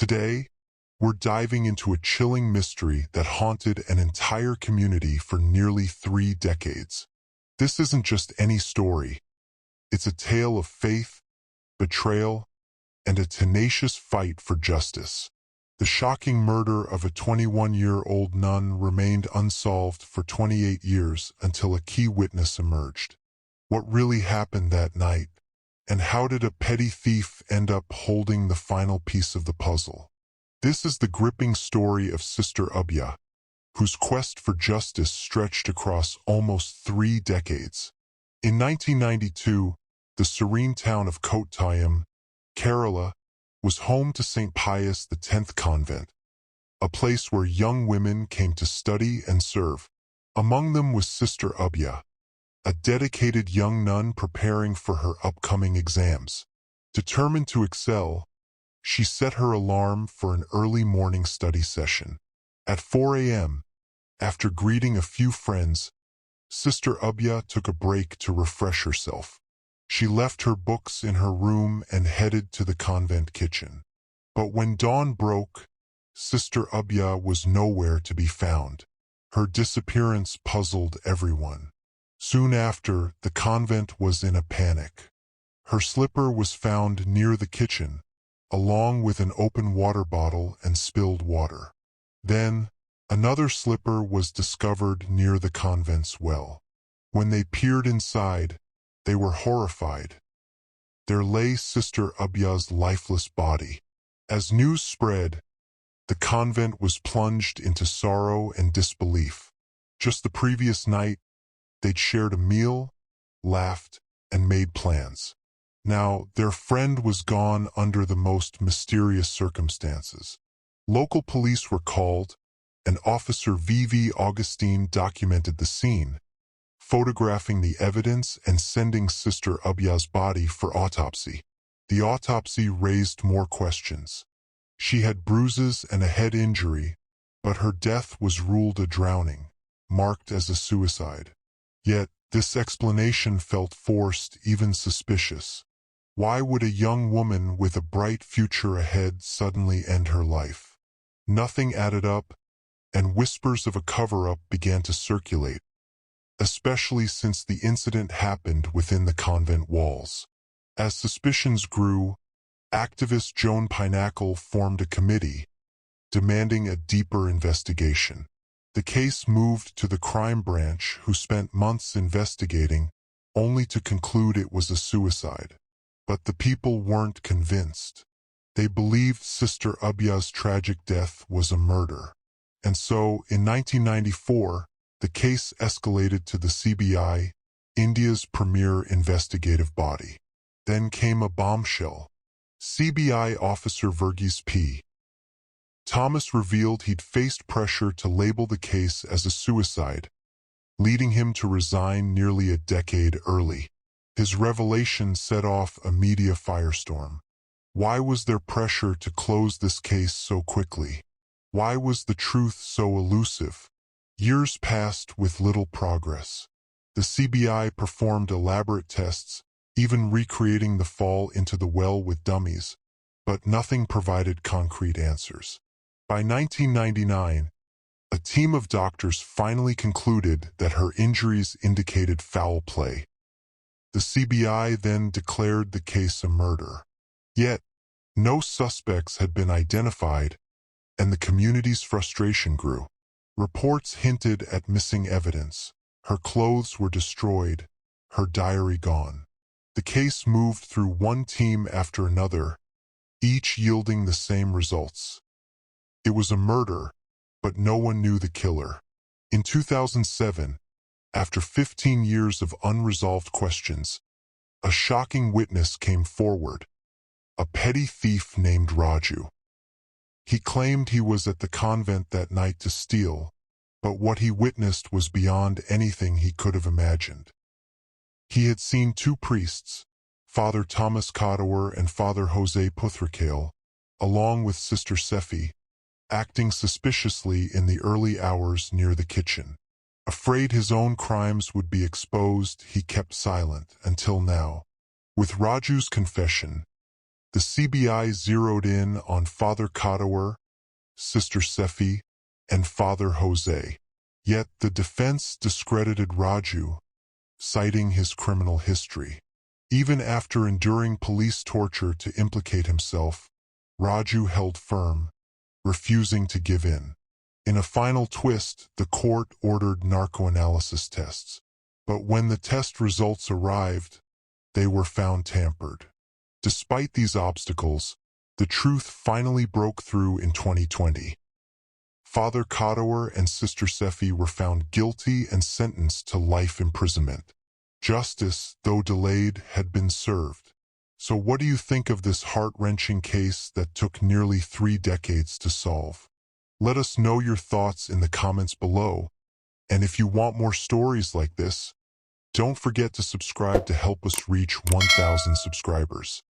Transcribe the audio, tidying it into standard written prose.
Today, we're diving into a chilling mystery that haunted an entire community for nearly 3 decades. This isn't just any story. It's a tale of faith, betrayal, and a tenacious fight for justice. The shocking murder of a 21-year-old nun remained unsolved for 28 years until a key witness emerged. What really happened that night? And how did a petty thief end up holding the final piece of the puzzle? This is the gripping story of Sister Abhaya, whose quest for justice stretched across almost 3 decades. In 1992, the serene town of Kottayam, Kerala, was home to St. Pius X convent, a place where young women came to study and serve. Among them was Sister Abhaya, a dedicated young nun preparing for her upcoming exams. Determined to excel, she set her alarm for an early morning study session. At 4 a.m., after greeting a few friends, Sister Abhaya took a break to refresh herself. She left her books in her room and headed to the convent kitchen. But when dawn broke, Sister Abhaya was nowhere to be found. Her disappearance puzzled everyone. Soon after, the convent was in a panic. Her slipper was found near the kitchen, along with an open water bottle and spilled water. Then, another slipper was discovered near the convent's well. When they peered inside, they were horrified. There lay Sister Abhaya's lifeless body. As news spread, the convent was plunged into sorrow and disbelief. Just the previous night, they'd shared a meal, laughed, and made plans. Now, their friend was gone under the most mysterious circumstances. Local police were called, and Officer V.V. Augustine documented the scene, photographing the evidence and sending Sister Abhaya's body for autopsy. The autopsy raised more questions. She had bruises and a head injury, but her death was ruled a drowning, marked as a suicide. Yet, this explanation felt forced, even suspicious. Why would a young woman with a bright future ahead suddenly end her life? Nothing added up, and whispers of a cover-up began to circulate, especially since the incident happened within the convent walls. As suspicions grew, activist Joan Pinnacle formed a committee, demanding a deeper investigation. The case moved to the crime branch, who spent months investigating, only to conclude it was a suicide. But the people weren't convinced. They believed Sister Abhaya's tragic death was a murder. And so, in 1994, the case escalated to the CBI, India's premier investigative body. Then came a bombshell. CBI officer Verghese P. Thomas revealed he'd faced pressure to label the case as a suicide, leading him to resign nearly a decade early. His revelation set off a media firestorm. Why was there pressure to close this case so quickly? Why was the truth so elusive? Years passed with little progress. The CBI performed elaborate tests, even recreating the fall into the well with dummies, but nothing provided concrete answers. By 1999, a team of doctors finally concluded that her injuries indicated foul play. The CBI then declared the case a murder. Yet, no suspects had been identified, and the community's frustration grew. Reports hinted at missing evidence. Her clothes were destroyed, her diary gone. The case moved through one team after another, each yielding the same results. It was a murder, but no one knew the killer. In 2007, after 15 years of unresolved questions, a shocking witness came forward, a petty thief named Raju. He claimed he was at the convent that night to steal, but what he witnessed was beyond anything he could have imagined. He had seen 2 priests, Father Thomas Kadawar and Father Jose Puthrakale, along with Sister Sephi, acting suspiciously in the early hours near the kitchen. Afraid his own crimes would be exposed, he kept silent until now. With Raju's confession, The CBI zeroed in on Father Kadawar, Sister Sefi, and Father Jose. Yet the defense discredited Raju, citing his criminal history. Even after enduring police torture to implicate himself, Raju held firm, refusing to give in. In a final twist, the court ordered narcoanalysis tests. But when the test results arrived, they were found tampered. Despite these obstacles, the truth finally broke through in 2020. Father Kadawar and Sister Sefi were found guilty and sentenced to life imprisonment. Justice, though delayed, had been served. So what do you think of this heart-wrenching case that took nearly 3 decades to solve? Let us know your thoughts in the comments below. And if you want more stories like this, don't forget to subscribe to help us reach 1,000 subscribers.